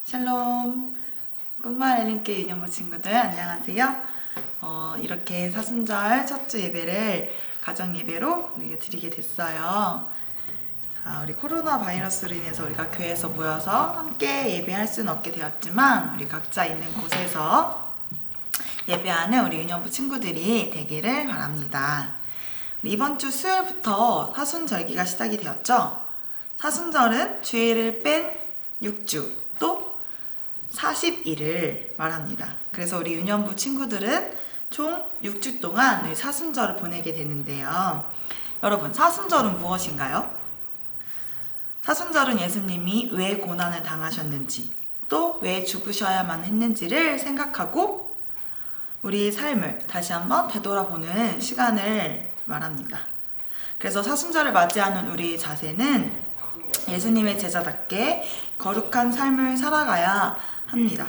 샬롬. 꿈마 엘린께 유년부 친구들 안녕하세요. 이렇게 사순절 첫 주 예배를 가정 예배로 우리가 드리게 됐어요. 우리 코로나 바이러스로 인해서 우리가 교회에서 모여서 함께 예배할 수는 없게 되었지만 우리 각자 있는 곳에서 예배하는 우리 유년부 친구들이 되기를 바랍니다. 이번 주 수요일부터 사순절기가 시작이 되었죠. 사순절은 주일을 뺀 6주 또 40일을 말합니다. 그래서 우리 유년부 친구들은 총 6주 동안 우리 사순절을 보내게 되는데요. 여러분, 사순절은 무엇인가요? 사순절은 예수님이 왜 고난을 당하셨는지 또 왜 죽으셔야만 했는지를 생각하고 우리의 삶을 다시 한번 되돌아보는 시간을 말합니다. 그래서 사순절을 맞이하는 우리의 자세는 예수님의 제자답게 거룩한 삶을 살아가야 합니다.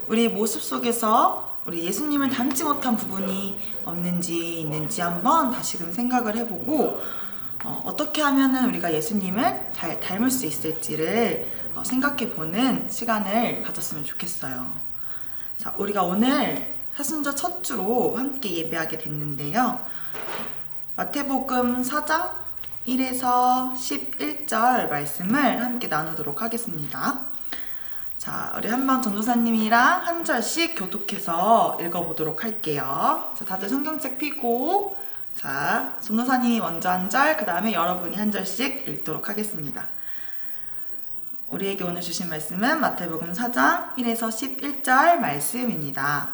우리 모습 속에서 우리 예수님을 닮지 못한 부분이 없는지 있는지 한번 다시금 생각을 해보고 어떻게 하면 우리가 예수님을 잘 닮을 수 있을지를 생각해보는 시간을 가졌으면 좋겠어요. 자, 우리가 오늘 사순절 첫 주로 함께 예배하게 됐는데요. 마태복음 4장 1에서 11절 말씀을 함께 나누도록 하겠습니다. 자, 우리 한번 전도사님이랑 한 절씩 교독해서 읽어보도록 할게요. 자, 다들 성경책 펴고, 자, 전도사님이 먼저 한 절, 그 다음에 여러분이 한 절씩 읽도록 하겠습니다. 우리에게 오늘 주신 말씀은 마태복음 4장 1에서 11절 말씀입니다.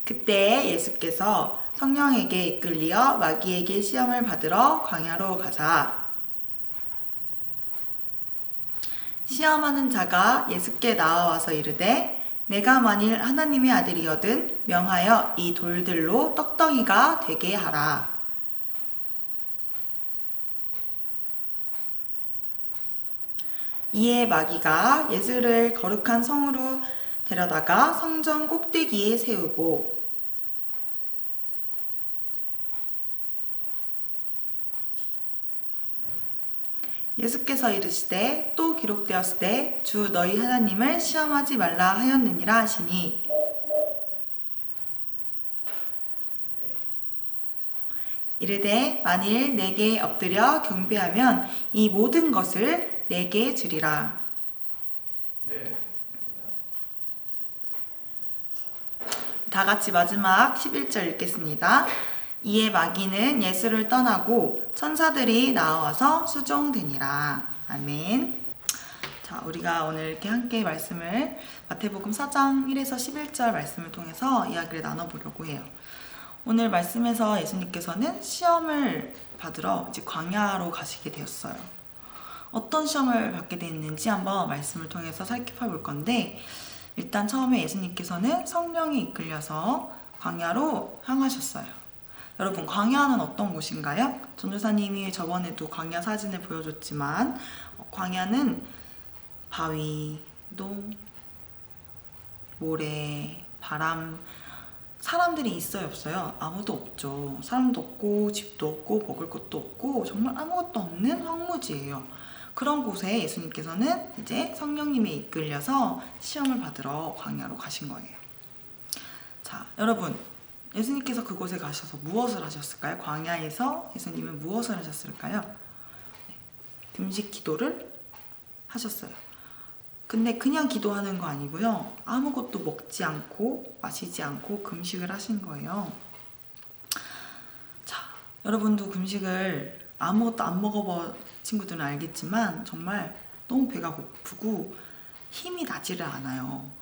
그때 예수께서 성령에게 이끌리어 마귀에게 시험을 받으러 광야로 가사 시험하는 자가 예수께 나와서 이르되 내가 만일 하나님의 아들이거든 명하여 이 돌들로 떡덩이가 되게 하라. 이에 마귀가 예수를 거룩한 성으로 데려다가 성전 꼭대기에 세우고 예수께서 이르시되 또 기록되었으되 주 너희 하나님을 시험하지 말라 하였느니라 하시니 이르되 만일 내게 엎드려 경배하면 이 모든 것을 내게 주리라. 다 같이 마지막 11절 읽겠습니다. 이에 마귀는 예수를 떠나고 천사들이 나와서 수종되니라. 아멘. 자, 우리가 오늘 이렇게 함께 말씀을 마태복음 4장 1에서 11절 말씀을 통해서 이야기를 나눠보려고 해요. 오늘 말씀에서 예수님께서는 시험을 받으러 이제 광야로 가시게 되었어요. 어떤 시험을 받게 됐는지 한번 말씀을 통해서 살펴볼 건데 일단 처음에 예수님께서는 성령에 이끌려서 광야로 향하셨어요. 여러분, 광야는 어떤 곳인가요? 전도사님이 저번에도 광야 사진을 보여줬지만 광야는 바위, 모래, 바람, 사람들이 있어요, 없어요? 아무도 없죠. 사람도 없고 집도 없고 먹을 것도 없고 정말 아무것도 없는 황무지예요. 그런 곳에 예수님께서는 이제 성령님에 이끌려서 시험을 받으러 광야로 가신 거예요. 자, 여러분, 예수님께서 그곳에 가셔서 무엇을 하셨을까요? 광야에서 예수님은 무엇을 하셨을까요? 금식 기도를 하셨어요. 근데 그냥 기도하는 거 아니고요. 아무것도 먹지 않고 마시지 않고 금식을 하신 거예요. 자, 여러분도 금식을 아무것도 안 먹어본 친구들은 알겠지만 정말 너무 배가 고프고 힘이 나지를 않아요.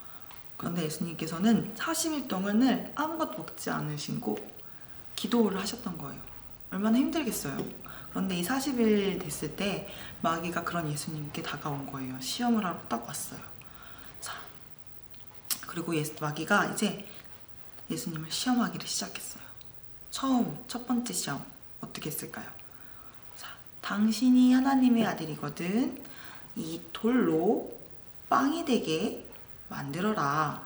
그런데 예수님께서는 40일 동안을 아무것도 먹지 않으시고 기도를 하셨던 거예요. 얼마나 힘들겠어요. 그런데 이 40일 됐을 때 마귀가 그런 예수님께 다가온 거예요. 시험을 하러 딱 왔어요. 자, 그리고 마귀가 이제 예수님을 시험하기를 시작했어요. 첫 번째 시험 어떻게 했을까요? 자, 당신이 하나님의 아들이거든 이 돌로 빵이 되게 만들어라.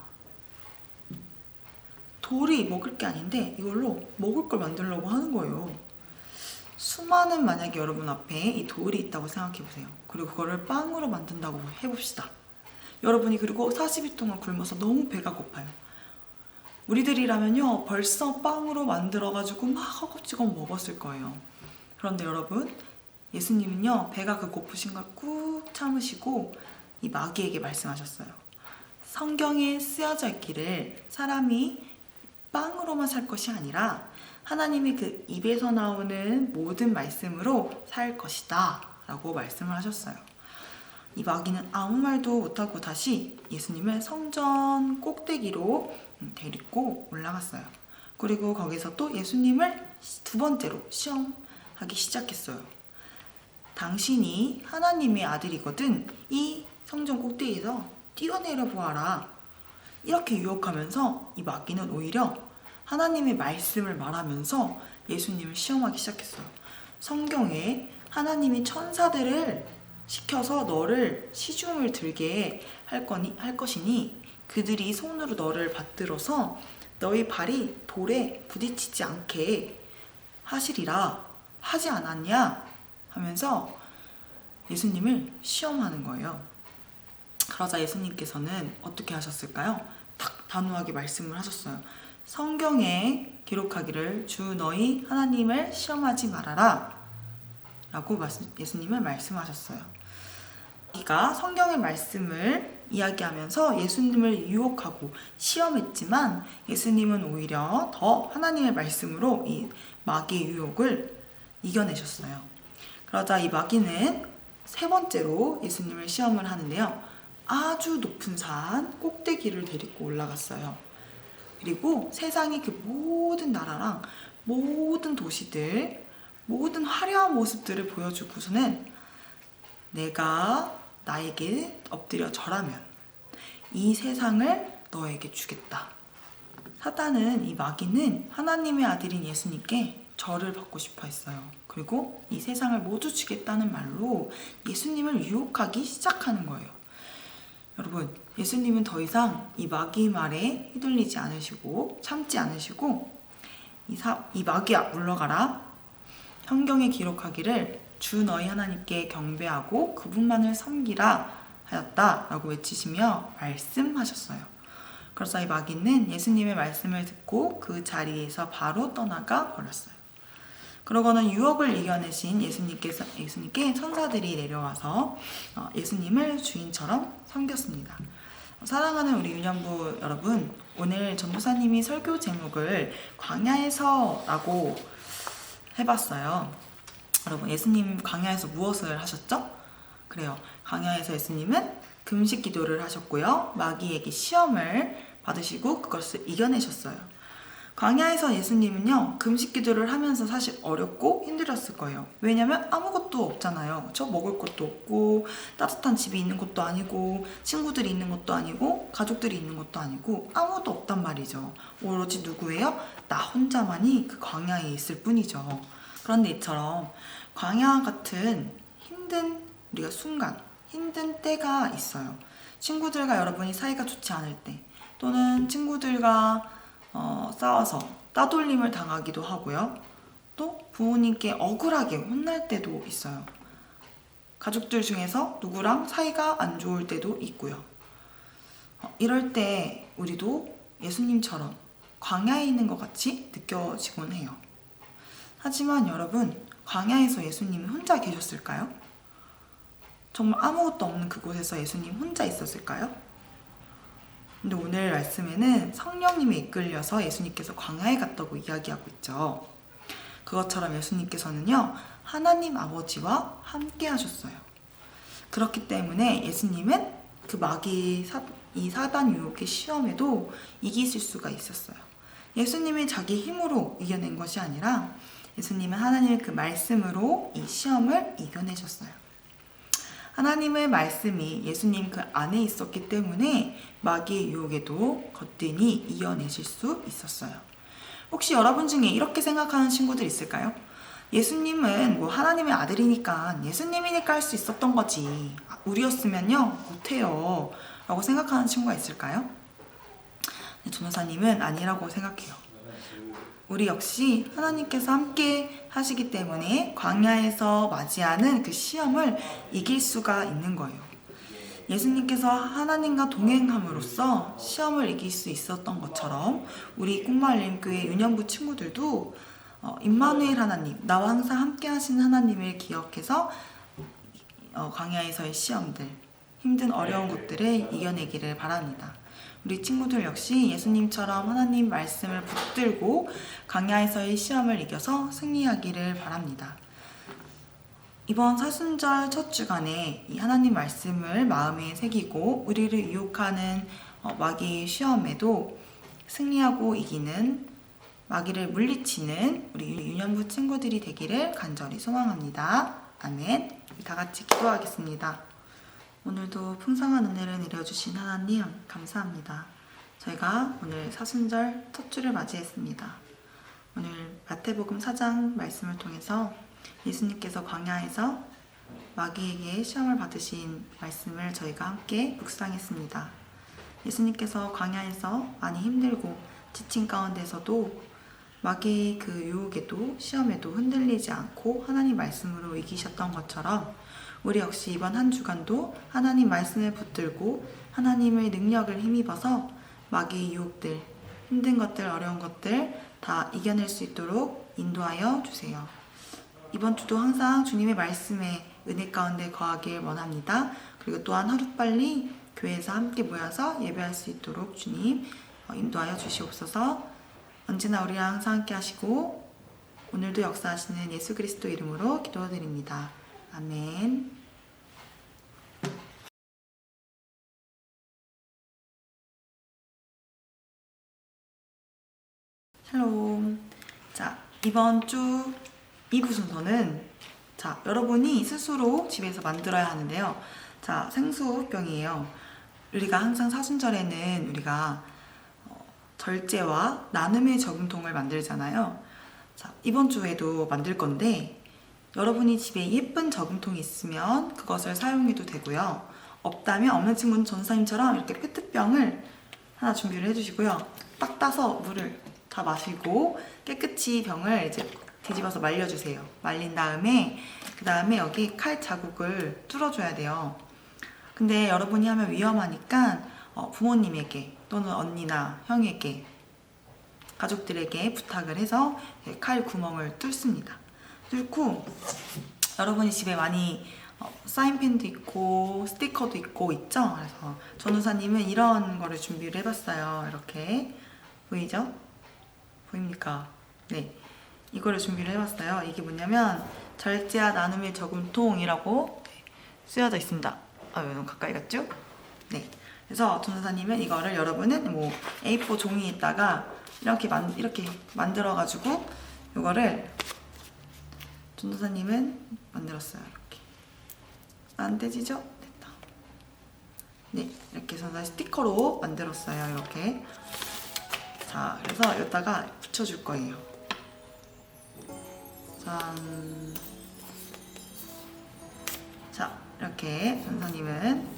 돌이 먹을 게 아닌데 이걸로 먹을 걸 만들려고 하는 거예요. 수많은 만약에 여러분 앞에 이 돌이 있다고 생각해 보세요. 그리고 그거를 빵으로 만든다고 해봅시다. 여러분이 그리고 40일 동안 굶어서 너무 배가 고파요. 우리들이라면요 벌써 빵으로 만들어가지고 막 허겁지겁 먹었을 거예요. 그런데 여러분, 예수님은요 배가 그 고프신 걸 꾹 참으시고 이 마귀에게 말씀하셨어요. 성경에 쓰여져 있기를 사람이 빵으로만 살 것이 아니라 하나님이 그 입에서 나오는 모든 말씀으로 살 것이다 라고 말씀을 하셨어요. 이 마귀는 아무 말도 못하고 다시 예수님을 성전 꼭대기로 데리고 올라갔어요. 그리고 거기서 또 예수님을 두 번째로 시험하기 시작했어요. 당신이 하나님의 아들이거든 이 성전 꼭대기에서 뛰어내려 보아라. 이렇게 유혹하면서 이 마귀는 오히려 하나님의 말씀을 말하면서 예수님을 시험하기 시작했어요. 성경에 하나님이 천사들을 시켜서 너를 시중을 들게 할 것이니 그들이 손으로 너를 받들어서 너희 발이 돌에 부딪히지 않게 하시리라 하지 않았냐 하면서 예수님을 시험하는 거예요. 그러자 예수님께서는 어떻게 하셨을까요? 딱 단호하게 말씀을 하셨어요. 성경에 기록하기를 주 너희 하나님을 시험하지 말아라 라고 예수님은 말씀하셨어요. 마귀가 성경의 말씀을 이야기하면서 예수님을 유혹하고 시험했지만 예수님은 오히려 더 하나님의 말씀으로 이 마귀의 유혹을 이겨내셨어요. 그러자 이 마귀는 세 번째로 예수님을 시험을 하는데요. 아주 높은 산 꼭대기를 데리고 올라갔어요. 그리고 세상의 그 모든 나라랑 모든 도시들, 모든 화려한 모습들을 보여주고서는 내가 나에게 엎드려 절하면 이 세상을 너에게 주겠다. 사탄은, 이 마귀는 하나님의 아들인 예수님께 절을 받고 싶어 했어요. 그리고 이 세상을 모두 주겠다는 말로 예수님을 유혹하기 시작하는 거예요. 여러분, 예수님은 더 이상 이 마귀 말에 휘둘리지 않으시고 참지 않으시고 이 마귀야 물러가라. 성경에 기록하기를 주 너희 하나님께 경배하고 그분만을 섬기라 하였다 라고 외치시며 말씀하셨어요. 그래서 이 마귀는 예수님의 말씀을 듣고 그 자리에서 바로 떠나가 버렸어요. 그러고는 유혹을 이겨내신 예수님께 천사들이 내려와서 예수님을 주인처럼 섬겼습니다. 사랑하는 우리 유년부 여러분, 오늘 전도사님이 설교 제목을 광야에서라고 해봤어요. 여러분, 예수님 광야에서 무엇을 하셨죠? 그래요. 광야에서 예수님은 금식 기도를 하셨고요. 마귀에게 시험을 받으시고 그것을 이겨내셨어요. 광야에서 예수님은요, 금식 기도를 하면서 사실 어렵고 힘들었을 거예요. 왜냐면 아무것도 없잖아요. 그쵸? 먹을 것도 없고, 따뜻한 집이 있는 것도 아니고, 친구들이 있는 것도 아니고, 가족들이 있는 것도 아니고, 아무것도 없단 말이죠. 오로지 누구예요? 나 혼자만이 그 광야에 있을 뿐이죠. 그런데 이처럼 광야 같은 힘든 우리가 순간, 힘든 때가 있어요. 친구들과 여러분이 사이가 좋지 않을 때, 또는 친구들과 싸워서 따돌림을 당하기도 하고요. 또 부모님께 억울하게 혼날 때도 있어요. 가족들 중에서 누구랑 사이가 안 좋을 때도 있고요. 이럴 때 우리도 예수님처럼 광야에 있는 것 같이 느껴지곤 해요. 하지만 여러분, 광야에서 예수님이 혼자 계셨을까요? 정말 아무것도 없는 그곳에서 예수님 혼자 있었을까요? 근데 오늘 말씀에는 성령님이 이끌려서 예수님께서 광야에 갔다고 이야기하고 있죠. 그것처럼 예수님께서는요, 하나님 아버지와 함께 하셨어요. 그렇기 때문에 예수님은 그 이 사단 유혹의 시험에도 이기실 수가 있었어요. 예수님이 자기 힘으로 이겨낸 것이 아니라 예수님은 하나님의 그 말씀으로 이 시험을 이겨내셨어요. 하나님의 말씀이 예수님 그 안에 있었기 때문에 마귀의 유혹에도 거뜬히 이겨내실 수 있었어요. 혹시 여러분 중에 이렇게 생각하는 친구들 있을까요? 예수님은 하나님의 아들이니까 예수님이니까 할 수 있었던 거지. 우리였으면요 못해요 라고 생각하는 친구가 있을까요? 전도사님은 아니라고 생각해요. 우리 역시 하나님께서 함께 하시기 때문에 광야에서 맞이하는 그 시험을 이길 수가 있는 거예요. 예수님께서 하나님과 동행함으로써 시험을 이길 수 있었던 것처럼 우리 꿈마을림교회 유년부 친구들도 임마누엘 하나님, 나와 항상 함께 하시는 하나님을 기억해서 광야에서의 시험들, 힘든 어려운 것들을 이겨내기를 바랍니다. 우리 친구들 역시 예수님처럼 하나님 말씀을 붙들고 광야에서의 시험을 이겨서 승리하기를 바랍니다. 이번 사순절 첫 주간에 이 하나님 말씀을 마음에 새기고 우리를 유혹하는 마귀의 시험에도 승리하고 이기는, 마귀를 물리치는 우리 유년부 친구들이 되기를 간절히 소망합니다. 아멘. 다 같이 기도하겠습니다. 오늘도 풍성한 은혜를 내려주신 하나님 감사합니다. 저희가 오늘 사순절 첫 주를 맞이했습니다. 오늘 마태복음 4장 말씀을 통해서 예수님께서 광야에서 마귀에게 시험을 받으신 말씀을 저희가 함께 묵상했습니다. 예수님께서 광야에서 많이 힘들고 지친 가운데서도 마귀의 그 유혹에도 시험에도 흔들리지 않고 하나님 말씀으로 이기셨던 것처럼 우리 역시 이번 한 주간도 하나님 말씀을 붙들고 하나님의 능력을 힘입어서 마귀의 유혹들, 힘든 것들, 어려운 것들 다 이겨낼 수 있도록 인도하여 주세요. 이번 주도 항상 주님의 말씀에 은혜 가운데 거하길 원합니다. 그리고 또한 하루빨리 교회에서 함께 모여서 예배할 수 있도록 주님 인도하여 주시옵소서. 언제나 우리랑 항상 함께 하시고 오늘도 역사하시는 예수 그리스도 이름으로 기도드립니다. 아멘. 샬롬. 자, 이번 주 2부 순서는 여러분이 스스로 집에서 만들어야 하는데요. 자, 생수병이에요. 우리가 항상 사순절에는 우리가 절제와 나눔의 저금통을 만들잖아요. 자, 이번 주에도 만들 건데 여러분이 집에 예쁜 저금통이 있으면 그것을 사용해도 되고요. 없다면 없는 친구는 전사님처럼 이렇게 페트병을 하나 준비를 해주시고요. 딱 따서 물을 다 마시고 깨끗이 병을 이제 뒤집어서 말려주세요. 말린 다음에 그 다음에 여기 칼 자국을 뚫어줘야 돼요. 근데 여러분이 하면 위험하니까 부모님에게 또는 언니나 형에게 가족들에게 부탁을 해서 칼 구멍을 뚫습니다. 뚫고 여러분이 집에 많이 사인펜도 있고 스티커도 있고 있죠? 그래서 전우사님은 이런 거를 준비를 해봤어요. 이렇게 보이죠? 보입니까? 네, 이거를 준비를 해봤어요. 이게 뭐냐면 절제와 나눔의 저금통이라고 쓰여져 있습니다. 너무 가까이 갔죠? 네, 그래서 전우사님은 이거를 여러분은 뭐 A4 종이에다가 이렇게 만들어가지고 이거를 전도사님은 만들었어요. 이렇게 안 떼지죠? 됐다. 네, 이렇게 해서 스티커로 만들었어요. 이렇게. 자, 그래서 여기다가 붙여줄 거예요. 짠. 자, 이렇게 전도사님은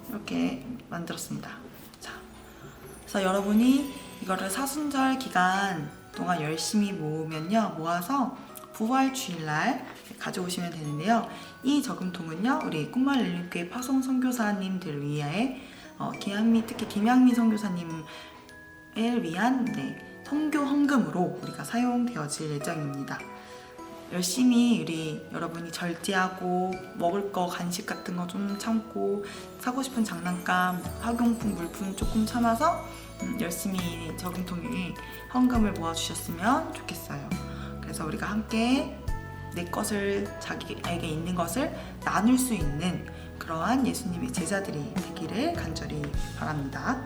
이렇게 만들었습니다. 자, 그래서 여러분이 이거를 사순절 기간 동안 열심히 모아서 부활 주일날 가져오시면 되는데요. 이 저금통은요, 우리 꿈마을림교회 파송 선교사님들 위해 특히 김양미 선교사님을 위한 선교 헌금으로 우리가 사용되어질 예정입니다. 열심히 여러분이 절제하고 먹을 거 간식 같은 거 좀 참고 사고 싶은 장난감, 학용품, 물품 조금 참아서 열심히 저금통에 헌금을 모아주셨으면 좋겠어요. 그래서 우리가 함께 내 것을 자기에게 있는 것을 나눌 수 있는 그러한 예수님의 제자들이 되기를 간절히 바랍니다.